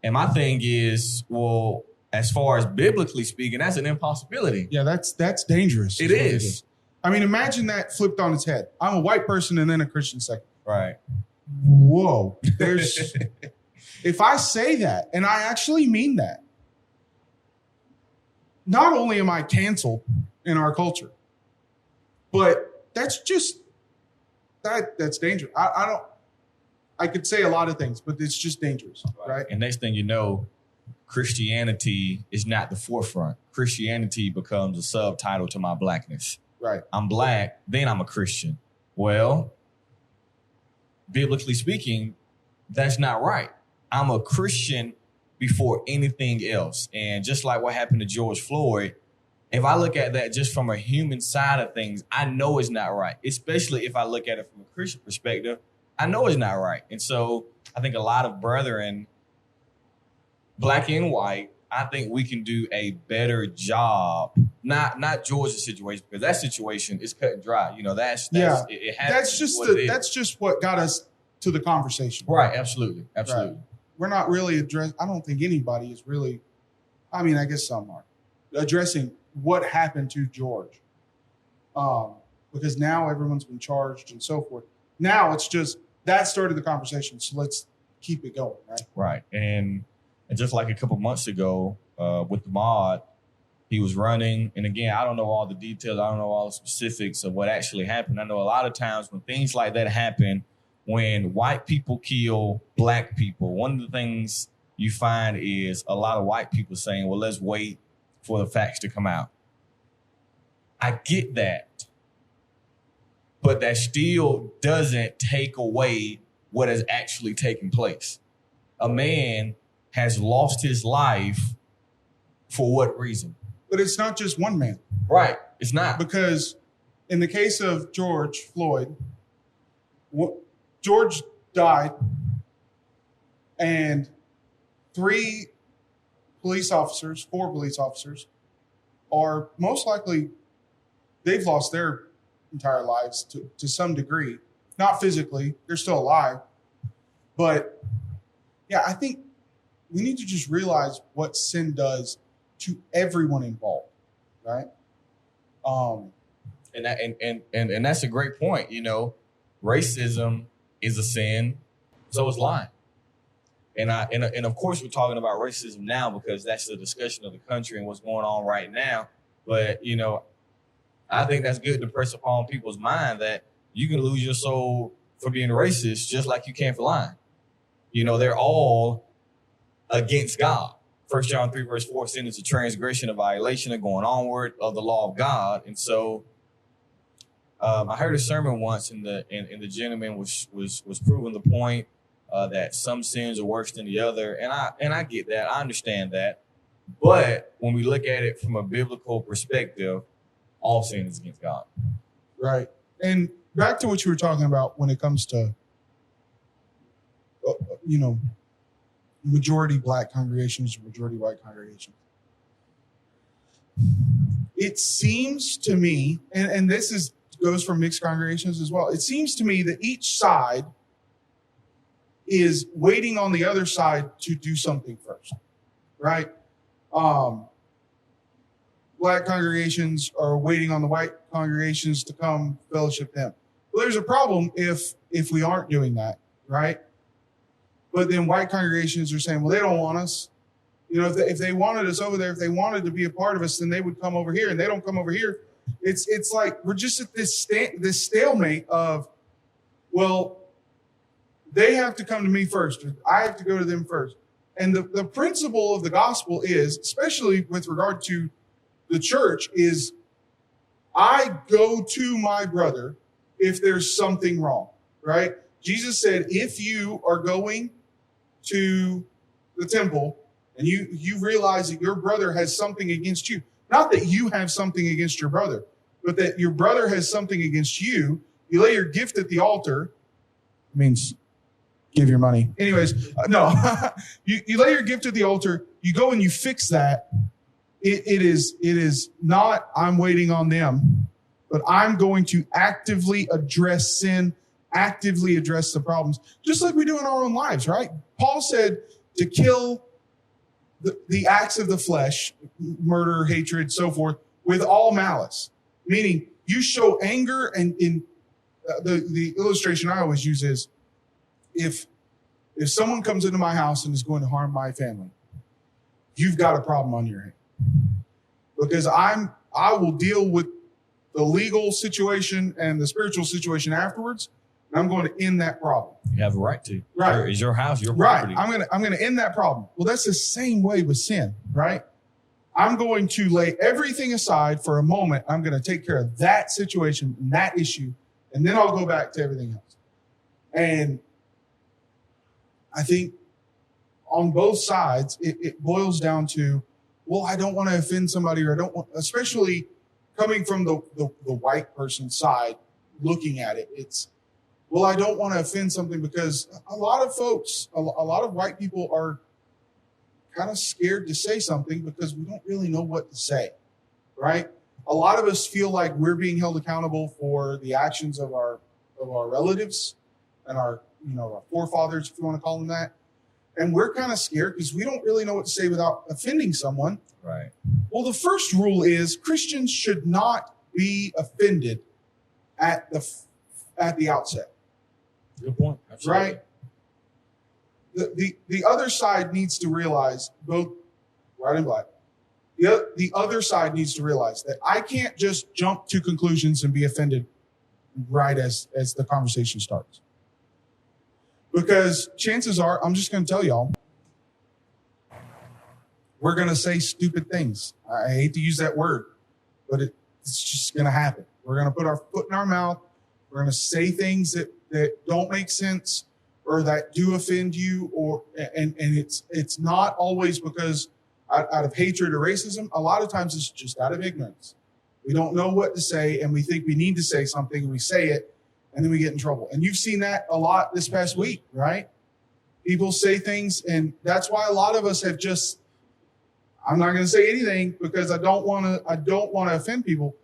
And my thing is, well, as far as biblically speaking, that's an impossibility. Yeah, that's dangerous. It is. I mean, imagine that flipped on its head. I'm a white person and then a Christian second. Right. Whoa. If I say that, and I actually mean that, not only am I canceled in our culture, but that's dangerous. I could say a lot of things, but it's just dangerous, right? And next thing you know, Christianity is not the forefront. Christianity becomes a subtitle to my Blackness. Right. I'm Black, then I'm a Christian. Well, biblically speaking, that's not right. I'm a Christian before anything else. And just like what happened to George Floyd, if I look at that just from a human side of things, I know it's not right. Especially if I look at it from a Christian perspective, I know it's not right. And so I think a lot of brethren, Black and white, I think we can do a better job. Not George's situation, because that situation is cut and dry. That's just what got us to the conversation. Right. Absolutely. Right. We're not really I don't think anybody is really, I mean, I guess some are addressing what happened to George. Because now everyone's been charged and so forth. Now it's just, that started the conversation. So let's keep it going. Right. Right. And just like a couple months ago with the mod, he was running. And again, I don't know all the details. I don't know all the specifics of what actually happened. I know a lot of times when things like that happen, when white people kill Black people, one of the things you find is a lot of white people saying, well, let's wait for the facts to come out. I get that. But that still doesn't take away what has actually taken place. A man has lost his life for what reason? But it's not just one man. Right. It's not. Because in the case of George Floyd, George died and 4 police officers are most likely, they've lost their entire lives to some degree. Not physically, they're still alive. But yeah, I think we need to just realize what sin does to everyone involved, right? And that's a great point. You know, racism is a sin, so is lying. And of course we're talking about racism now because that's the discussion of the country and what's going on right now. But you know, I think that's good to press upon people's mind that you can lose your soul for being racist just like you can for lying. You know, they're all against God. 1 John 3 verse 4, sin is a transgression, a violation, of going onward of the law of God. And so I heard a sermon once, and the gentleman was proving the point that some sins are worse than the other, and I get that, I understand that, but when we look at it from a biblical perspective, all sin is against God. Right. And back to what you were talking about when it comes to, you know, majority black congregations, majority white congregations. It seems to me, and this goes for mixed congregations as well. It seems to me that each side is waiting on the other side to do something first, right? Black congregations are waiting on the white congregations to come fellowship them. Well, there's a problem if we aren't doing that, right? But then white congregations are saying, well, they don't want us. You know, if they wanted us over there, if they wanted to be a part of us, then they would come over here, and they don't come over here. It's like we're just at this stalemate of, well, they have to come to me first, or I have to go to them first. And the principle of the gospel is, especially with regard to the church, is I go to my brother if there's something wrong, right? Jesus said, if you are going to the temple and you realize that your brother has something against you, not that you have something against your brother, but that your brother has something against you, you lay your gift at the altar. Means give your money. Anyways, no, you lay your gift at the altar, you go and you fix that. It is not, I'm waiting on them, but I'm going to actively address sin, actively address the problems, just like we do in our own lives, right? Paul said to kill the acts of the flesh, murder, hatred, so forth, with all malice. Meaning you show anger, and in the illustration I always use is, if someone comes into my house and is going to harm my family, you've got a problem on your hands. Because I will deal with the legal situation and the spiritual situation afterwards, and I'm going to end that problem. You have a right to. Right. It's your house, your property. Right. I'm going to end that problem. Well, that's the same way with sin, right? I'm going to lay everything aside for a moment. I'm going to take care of that situation, that issue, and then I'll go back to everything else. And I think on both sides, it boils down to, well, I don't want to offend somebody, or I don't want, especially coming from the white person's side, looking at it, it's, well, I don't want to offend something, because a lot of folks, a lot of white people are kind of scared to say something because we don't really know what to say, right? A lot of us feel like we're being held accountable for the actions of our relatives and our forefathers, if you want to call them that. And we're kind of scared because we don't really know what to say without offending someone. Right. Well, the first rule is Christians should not be offended at the outset. Good point. Absolutely. Right? The other side needs to realize, both white and black, the other side needs to realize that I can't just jump to conclusions and be offended right as the conversation starts. Because chances are, I'm just going to tell y'all, we're going to say stupid things. I hate to use that word, but it's just going to happen. We're going to put our foot in our mouth. We're going to say things that don't make sense or that do offend you, and it's not always because out of hatred or racism. A lot of times it's just out of ignorance. We don't know what to say, and we think we need to say something, and we say it, and then we get in trouble. And you've seen that a lot this past week, right? People say things, and that's why a lot of us have just, I'm not going to say anything because I don't want to offend people.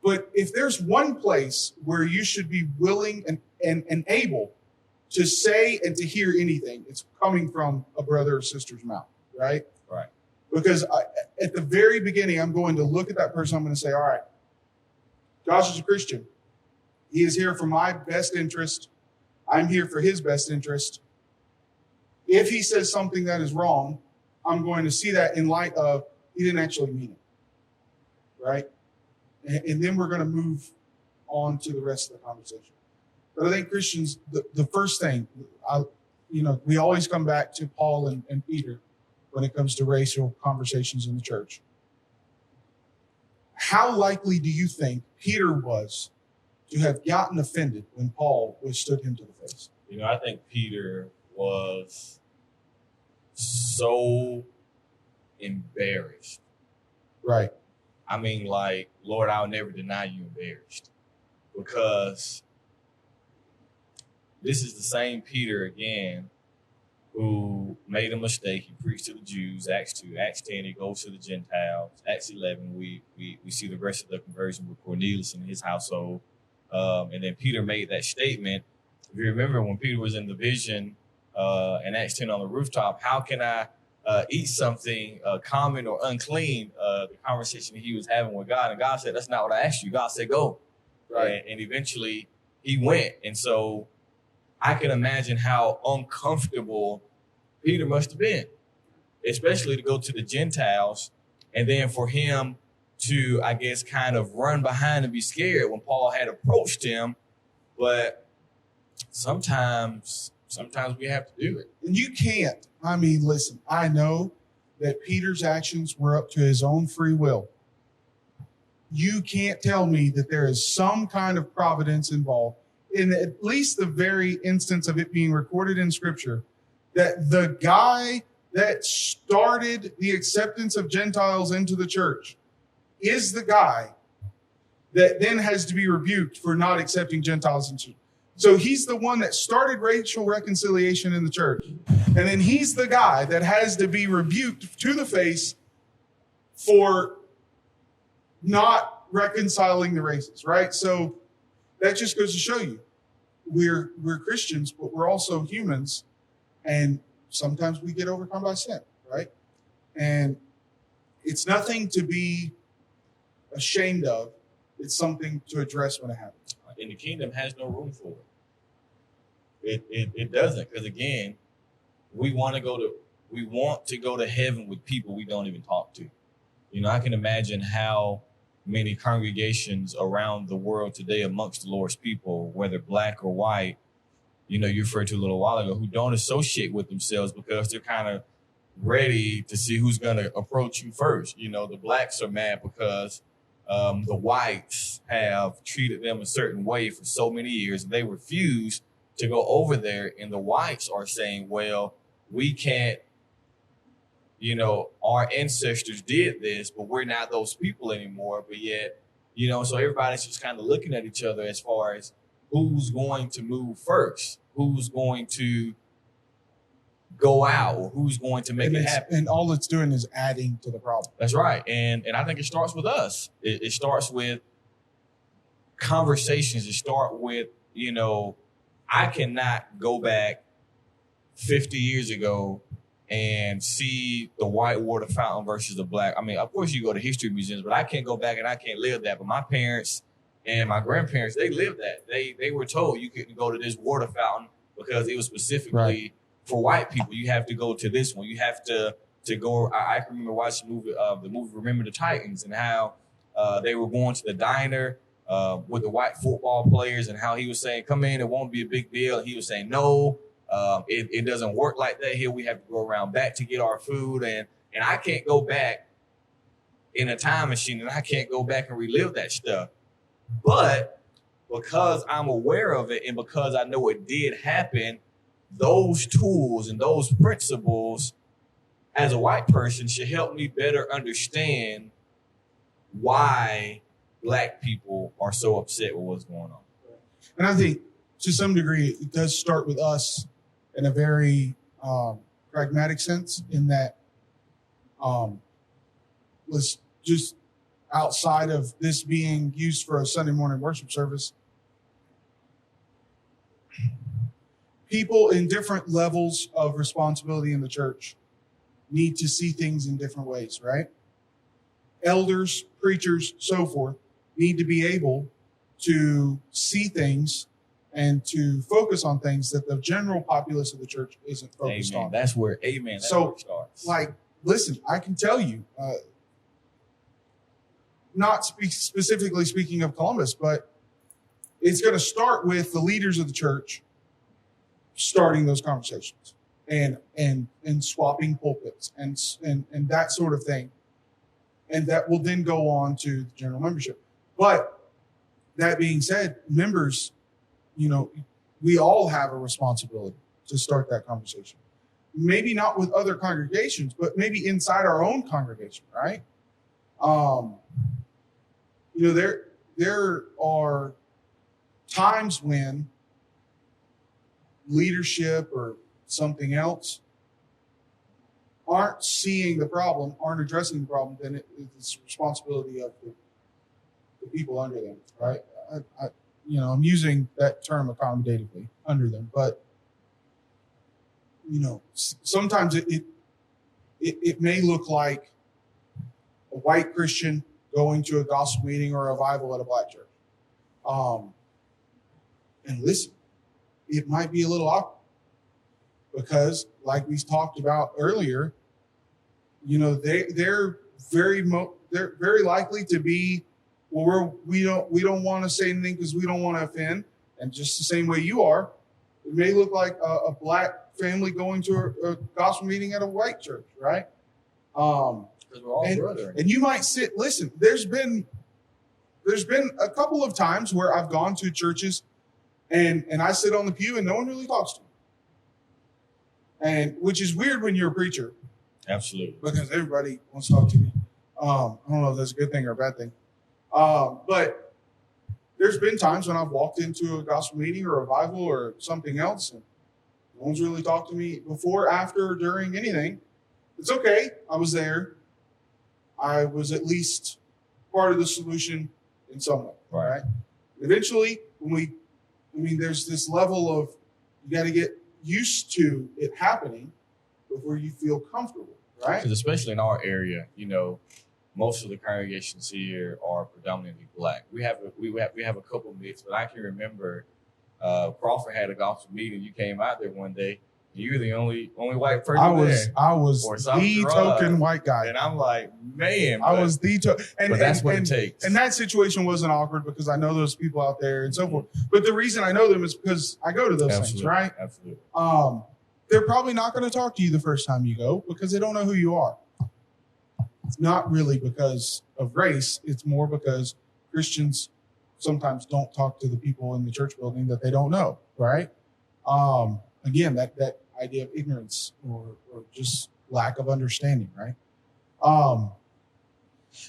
But if there's one place where you should be willing and able to say and to hear anything, it's coming from a brother or sister's mouth, right? Right. Because at the very beginning, I'm going to look at that person. I'm going to say, all right, Josh is a Christian. He is here for my best interest. I'm here for his best interest. If he says something that is wrong, I'm going to see that in light of he didn't actually mean it, right? And then we're going to move on to the rest of the conversation. But I think Christians, the first thing, we always come back to Paul and Peter when it comes to racial conversations in the church. How likely do you think Peter was to have gotten offended when Paul withstood him to the face? I think Peter was so embarrassed. Right. I mean, like, Lord, I'll never deny you embarrassed, because this is the same Peter again who made a mistake. He preached to the Jews, Acts 2. Acts 10, he goes to the Gentiles. Acts 11, we see the rest of the conversion with Cornelius and his household. And then Peter made that statement. If you remember when Peter was in the vision in Acts 10 on the rooftop, how can I eat something common or unclean? The conversation he was having with God. And God said, that's not what I asked you. God said, go. Right. And eventually he went. And so I can imagine how uncomfortable Peter must have been, especially to go to the Gentiles and then for him to, I guess, kind of run behind and be scared when Paul had approached him. But sometimes we have to do it. And you can't. I mean, listen, I know that Peter's actions were up to his own free will. You can't tell me that there is some kind of providence involved in at least the very instance of it being recorded in Scripture, that the guy that started the acceptance of Gentiles into the church is the guy that then has to be rebuked for not accepting Gentiles into. So he's the one that started racial reconciliation in the church. And then he's the guy that has to be rebuked to the face for not reconciling the races, right? So that just goes to show you we're Christians, but we're also humans. And sometimes we get overcome by sin, right? And it's nothing to be ashamed of. It's something to address when it happens. And the kingdom has no room for it. It doesn't, because again, we want to go to heaven with people we don't even talk to. I can imagine how many congregations around the world today amongst the Lord's people, whether black or white, you referred to a little while ago, who don't associate with themselves because they're kind of ready to see who's going to approach you first. The blacks are mad because the whites have treated them a certain way for so many years, and they refuse to go over there. And the whites are saying, well, we can't, our ancestors did this, but we're not those people anymore. But yet, so everybody's just kind of looking at each other as far as who's going to move first, who's going to go out, or who's going to make it happen. And all it's doing is adding to the problem. That's right. And I think it starts with us. It starts with conversations. It starts with, I cannot go back 50 years ago and see the white water fountain versus the black. I mean, of course you go to history museums, but I can't go back and I can't live that. But my parents and my grandparents, they lived that. They were told you couldn't go to this water fountain because it was specifically for white people. You have to go to this one. You have to go. I can remember watching the movie Remember the Titans, and how they were going to the diner with the white football players, and how he was saying, come in, it won't be a big deal. And he was saying, no, it doesn't work like that here. We have to go around back to get our food. And I can't go back in a time machine, and I can't go back and relive that stuff. But because I'm aware of it, and because I know it did happen, those tools and those principles as a white person should help me better understand why black people are so upset with what's going on. And I think to some degree, it does start with us in a very pragmatic sense, in that let's just, outside of this being used for a Sunday morning worship service, people in different levels of responsibility in the church need to see things in different ways, right? Elders, preachers, so forth, need to be able to see things and to focus on things that the general populace of the church isn't focused on. That's where it starts. Like, listen, I can tell you, not specifically speaking of Columbus, but it's going to start with the leaders of the church starting those conversations and swapping pulpits and that sort of thing. And that will then go on to the general membership. But that being said, members, we all have a responsibility to start that conversation. Maybe not with other congregations, but maybe inside our own congregation, right? There are times when leadership or something else aren't seeing the problem, aren't addressing the problem, then it's the responsibility of the people under them, right? I'm using that term accommodatively, under them, but sometimes it may look like a white Christian going to a gospel meeting or a revival at a black church. And listen, it might be a little awkward because, like we talked about earlier, they're very likely to be, well, we don't want to say anything because we don't want to offend, and just the same way you are, it may look like a black family going to a gospel meeting at a white church, right? Because we're all brothers. And you might listen, there's been a couple of times where I've gone to churches and I sit on the pew and no one really talks to me. And which is weird when you're a preacher. Absolutely. Because everybody wants to talk to me. I don't know if that's a good thing or a bad thing. But there's been times when I've walked into a gospel meeting or a revival or something else and no one's really talked to me before, after, during, anything. It's okay. I was there. I was at least part of the solution in some way, right? Eventually, there's this level of, you got to get used to it happening before you feel comfortable, right? Because especially in our area, most of the congregations here are predominantly black. We have a couple mixed, but I can remember Crawford had a gospel meeting. You came out there one day. You were the only white person there. I was the token white guy. And I'm like, man. I was the token. But that's what it takes. And that situation wasn't awkward because I know those people out there and so forth. But the reason I know them is because I go to those things, right? Absolutely. They're probably not going to talk to you the first time you go because they don't know who you are. It's not really because of race. It's more because Christians sometimes don't talk to the people in the church building that they don't know, right? Again, that idea of ignorance or just lack of understanding, right?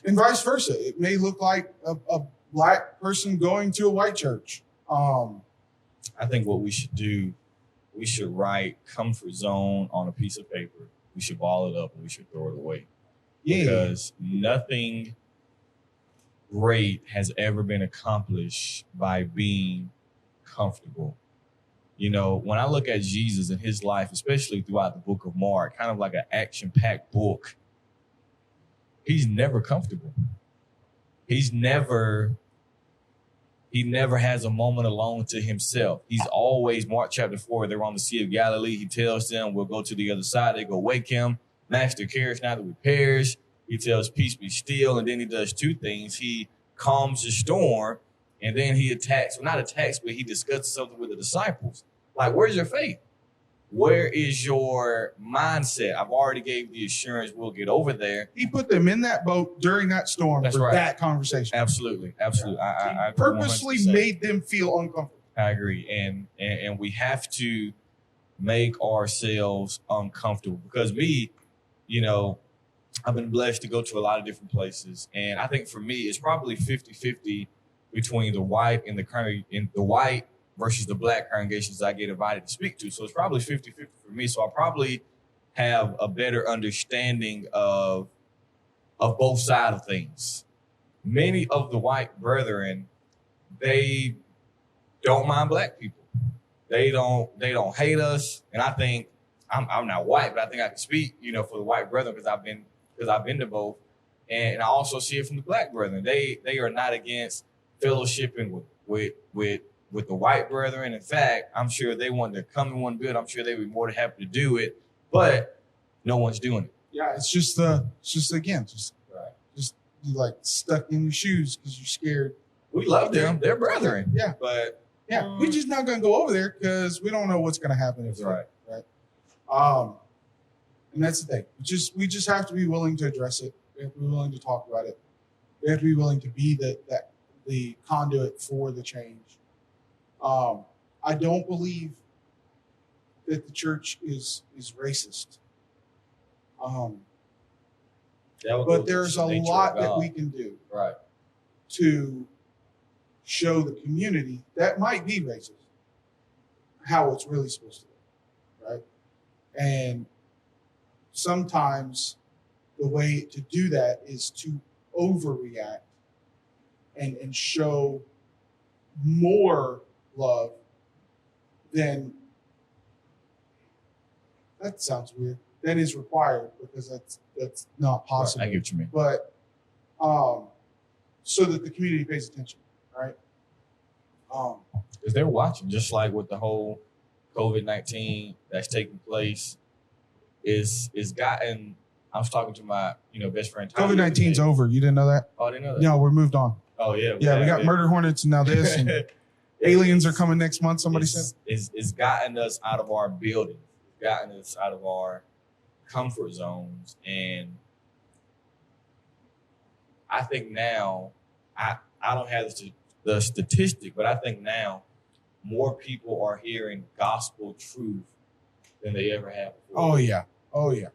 And vice versa. It may look like a black person going to a white church. I think what we should do, we should write comfort zone on a piece of paper. We should ball it up and we should throw it away. Yeah. Because nothing great has ever been accomplished by being comfortable. When I look at Jesus and his life, especially throughout the book of Mark, kind of like an action-packed book, he's never comfortable. He never has a moment alone to himself. He's always, Mark chapter 4, they're on the Sea of Galilee. He tells them, we'll go to the other side. They go wake him. Master cares not that we perish. He tells peace be still. And then he does two things. He calms the storm and then he not attacks, but he discusses something with the disciples. Like, where's your faith? Where is your mindset? I've already gave the assurance we'll get over there. He put them in that boat during that storm that conversation. Absolutely. I purposely made them feel uncomfortable. I agree. And we have to make ourselves uncomfortable because I've been blessed to go to a lot of different places. And I think for me, it's probably 50-50 between the white and the white versus the black congregations I get invited to speak to. So it's probably 50-50 for me. So I probably have a better understanding of both sides of things. Many of the white brethren, they don't mind black people. They don't hate us. And I think I'm not white, but I think I can speak, for the white brethren because I've been to both. And I also see it from the black brethren. They are not against fellowshipping with the white brethren. In fact, I'm sure they want to come in one build. I'm sure they'd be more than happy to do it, but no one's doing it. Yeah, it's just you like stuck in your shoes because you're scared. We love them; they're brethren. Yeah, but we're just not going to go over there because we don't know what's going to happen. That's right. And that's the thing. We just have to be willing to address it. We have to be willing to talk about it. We have to be willing to be the conduit for the change. I don't believe that the church is racist. But there's a lot that we can do to show the community that might be racist how it's really supposed to be, right? And sometimes the way to do that is to overreact and show more love than, that sounds weird, than is required, because that's not possible. Right, I get what you mean. But so that the community pays attention, right? Because they're watching, just like with the whole COVID-19 that's taking place, is gotten. I was talking to my best friend. COVID-19's over. You didn't know that? Oh, I didn't know that. No, we're moved on. Oh yeah. We got murder hornets and now this, and aliens are coming next month. Somebody said it's gotten us out of our buildings, gotten us out of our comfort zones, and I think now I don't have the statistic, but I think now more people are hearing gospel truth than they ever have before. Oh yeah.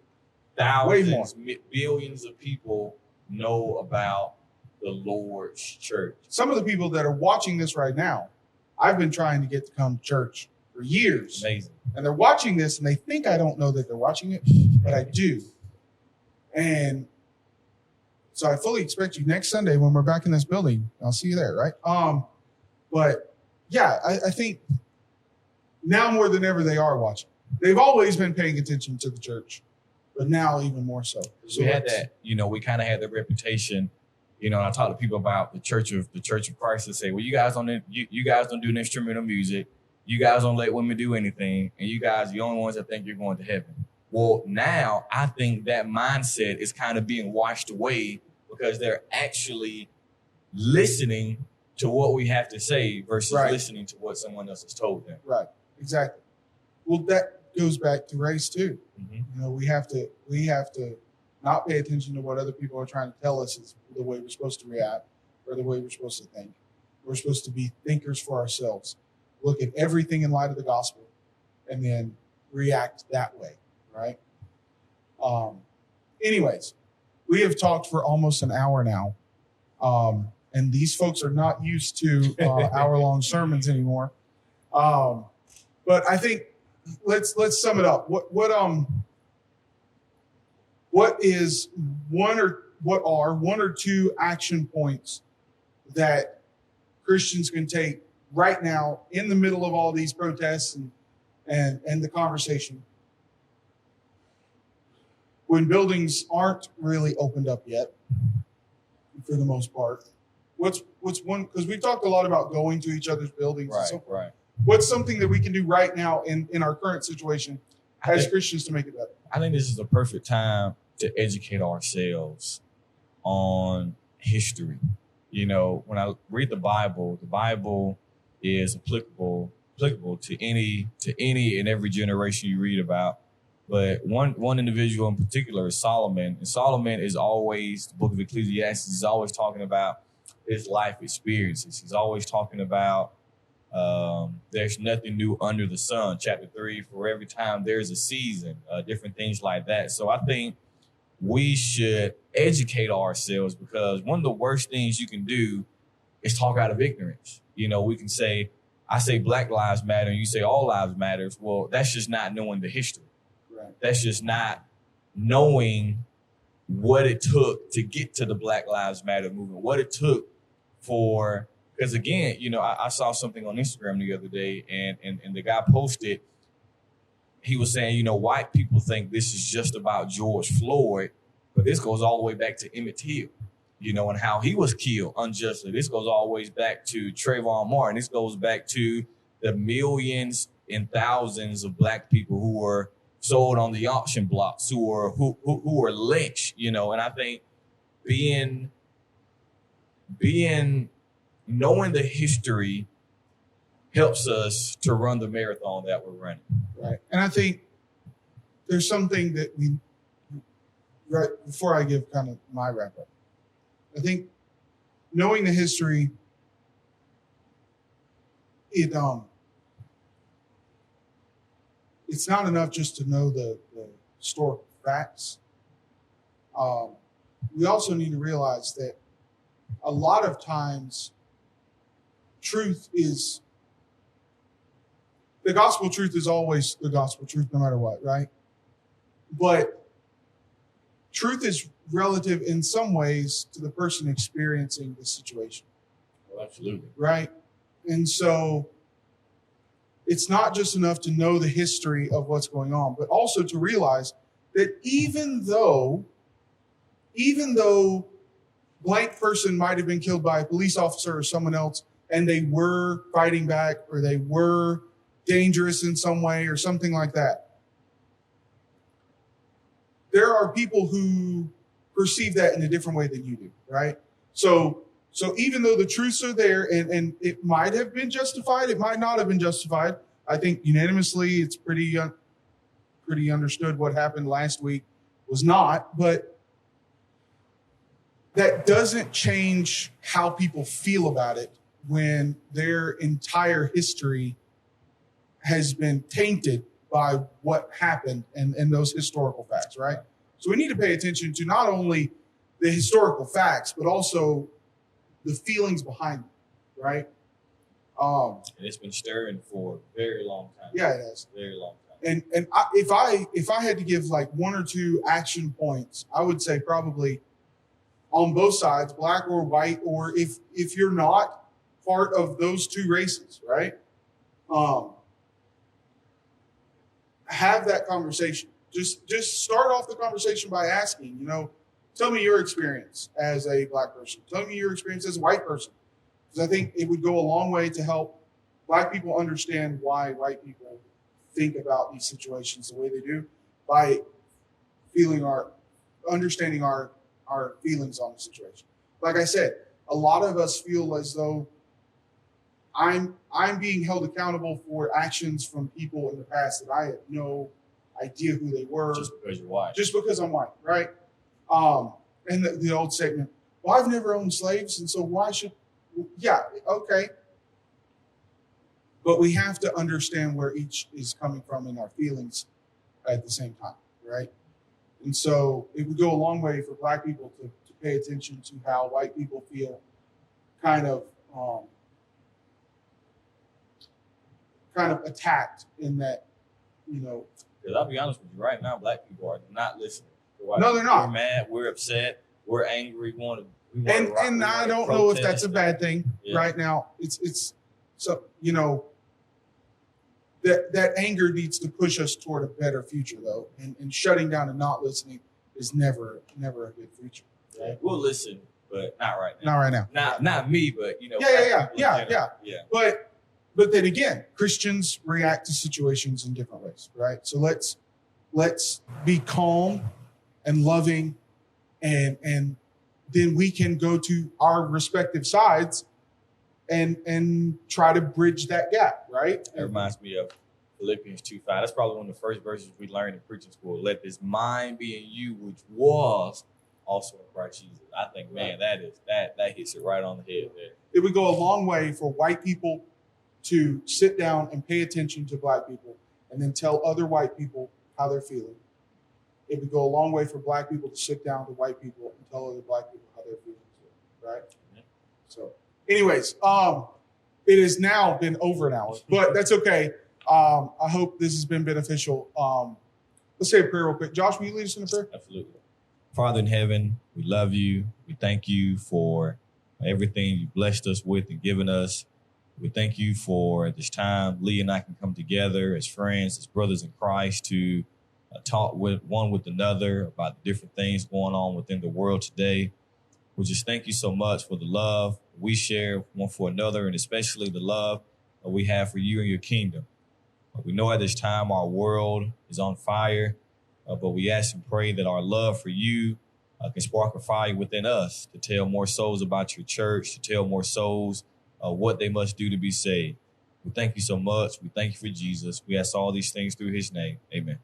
Thousands, billions of people know about the Lord's church. Some of the people that are watching this right now, I've been trying to get to come to church for years. Amazing. And they're watching this and they think I don't know that they're watching it, but I do. And so I fully expect you next Sunday when we're back in this building. I'll see you there, right? But yeah, I think now more than ever they are watching. They've always been paying attention to the church, but now even more so. We had that, we kind of had the reputation, and I talk to people about the Church of Christ and say, well, you guys don't do an instrumental music. You guys don't let women do anything. And you guys are the only ones that think you're going to heaven. Well, now I think that mindset is kind of being washed away because they're actually listening to what we have to say versus listening to what someone else has told them. Right. Exactly. Well, that goes back to race too. Mm-hmm. We have to not pay attention to what other people are trying to tell us is the way we're supposed to react or the way we're supposed to think. We're supposed to be thinkers for ourselves. Look at everything in light of the gospel and then react that way, right? Anyways, we have talked for almost an hour now. And these folks are not used to hour-long sermons anymore. But I think let's sum it up. What are one or two action points that Christians can take right now in the middle of all these protests and the conversation when buildings aren't really opened up yet for the most part? What's one, because we've talked a lot about going to each other's buildings. Right. What's something that we can do right now in our current situation as Christians to make it better? I think this is the perfect time to educate ourselves on history. When I read the Bible is applicable to any and every generation you read about. But one individual in particular is Solomon. And Solomon is always, the book of Ecclesiastes is always talking about his life experiences. He's always talking about there's nothing new under the sun. Chapter 3, for every time there's a season, different things like that. So I think we should educate ourselves, because one of the worst things you can do is talk out of ignorance. We can say, I say Black Lives Matter and you say all lives matters. Well, that's just not knowing the history. Right. That's just not knowing what it took to get to the Black Lives Matter movement, what it took for, because again, I saw something on Instagram the other day and the guy posted, he was saying, white people think this is just about George Floyd, But this goes all the way back to Emmett Till, and how he was killed unjustly. This goes all the way back to Trayvon Martin. This goes back to the millions and thousands of Black people who were sold on the auction blocks, who were lynched, and I think knowing the history helps us to run the marathon that we're running. Right. And I think there's something that right before I give kind of my wrap up, I think knowing the history, it's not enough just to know the historical facts. We also need to realize that a lot of times the gospel truth is always the gospel truth no matter what, right? But truth is relative in some ways to the person experiencing the situation. Oh, absolutely. Right? And so it's not just enough to know the history of what's going on, but also to realize that even though blank person might have been killed by a police officer or someone else, and they were fighting back or they were dangerous in some way or something like that, there are people who perceive that in a different way than you do, right? So even though the truths are there and it might have been justified, it might not have been justified. I think unanimously it's pretty understood what happened last week was not, but that doesn't change how people feel about it when their entire history has been tainted by what happened and those historical facts, right? So we need to pay attention to not only the historical facts, but also the feelings behind them, right? And it's been stirring for a very long time. Yeah, it has. Very long time. And if I had to give like one or two action points, I would say probably on both sides, Black or white, or if you're not part of those two races, right? Have that conversation. Just start off the conversation by asking, tell me your experience as a Black person. Tell me your experience as a white person. Because I think it would go a long way to help Black people understand why white people think about these situations the way they do by understanding our feelings on the situation. Like I said, a lot of us feel as though I'm being held accountable for actions from people in the past that I had no idea who they were. Just because you're white. Just because I'm white, right? And the old statement, well, I've never owned slaves, and so why should, yeah, okay. But we have to understand where each is coming from in our feelings at the same time, right? And so it would go a long way for Black people to pay attention to how white people feel kind of attacked in that, Because I'll be honest with you, right now, Black people are not listening. No, they're not. We're mad. We're upset. We're angry. We want to. And I don't know if that's a bad thing right now. It's so that anger needs to push us toward a better future though, and shutting down and not listening is never a good future. Right? We'll listen, but not right now. Not right now. Not me, but Yeah. But then again, Christians react to situations in different ways, right? So let's be calm and loving, and then we can go to our respective sides and try to bridge that gap, right? That reminds me of Philippians 2:5. That's probably one of the first verses we learned in preaching school. Let this mind be in you, which was also in Christ Jesus. I think, man, that hits it right on the head there. It would go a long way for white people to sit down and pay attention to Black people and then tell other white people how they're feeling. It would go a long way for Black people to sit down to white people and tell other Black people how they're feeling too, right? Mm-hmm. So anyways, it has now been over an hour, but that's okay. I hope this has been beneficial. Let's say a prayer real quick. Josh, will you lead us in a prayer? Absolutely. Father in heaven, we love you. We thank you for everything you blessed us with and given us. We thank you for this time Lee and I can come together as friends, as brothers in Christ to talk with another about different things going on within the world today. We just thank you so much for the love we share one for another, and especially the love we have for you and your kingdom. We know at this time our world is on fire, but we ask and pray that our love for you can spark a fire within us to tell more souls about your church, to tell more souls what they must do to be saved. We thank you so much. We thank you for Jesus. We ask all these things through his name. Amen.